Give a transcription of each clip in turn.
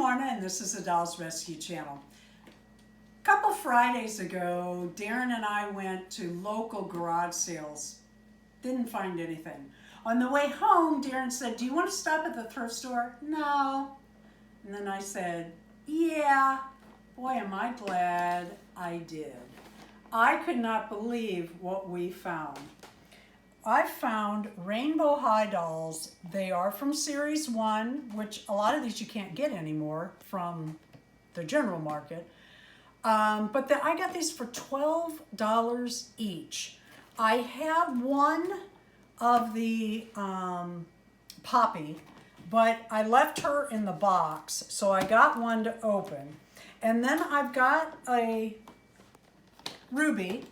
Lorna, and this is the Dolls Rescue Channel. A couple Fridays ago, Darren and I went to local garage sales. Didn't find anything. On the way home, Darren said, "Do you want to stop at the thrift store?" "No." And then I said, "Yeah." Boy, am I glad I did. I could not believe what we found. I found Rainbow High dolls. They are from Series 1, which a lot of these you can't get anymore from the general market. But I got these for $12 each. I have one of the Poppy, but I left her in the box, so I got one to open. And then I've got a Ruby,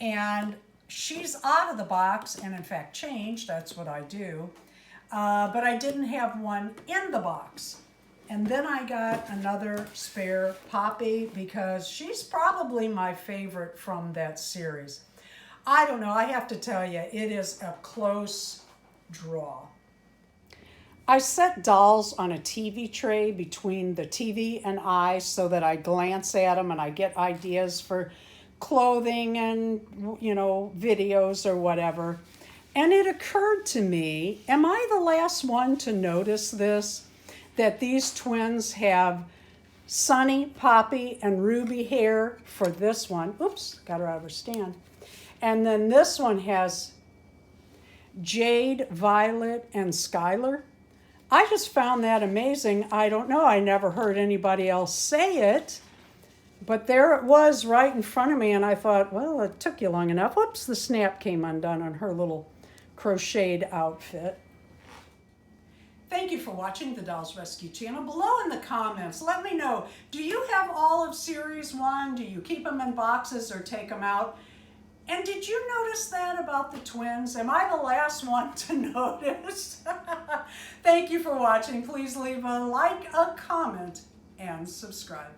and she's out of the box, and in fact changed, that's what I do. But I didn't have one in the box. And then I got another spare Poppy because she's probably my favorite from that series. I don't know, I have to tell you, it is a close draw. I set dolls on a TV tray between the TV and I so that I glance at them and I get ideas for clothing and, you know, videos or whatever. And it occurred to me, am I the last one to notice this? That these twins have Sunny, Poppy, and Ruby hair for this one. Oops, got her out of her stand. And then this one has Jade, Violet, and Skylar. I just found that amazing. I don't know, I never heard anybody else say it, but there it was right in front of me, and I thought, well, it took you long enough. Whoops, the snap came undone on her little crocheted outfit. Thank you for watching the Dolls Rescue Channel. Below in the comments, let me know, do you have all of Series 1? Do you keep them in boxes or take them out? And did you notice that about the twins? Am I the last one to notice? Thank you for watching. Please leave a like, a comment, and subscribe.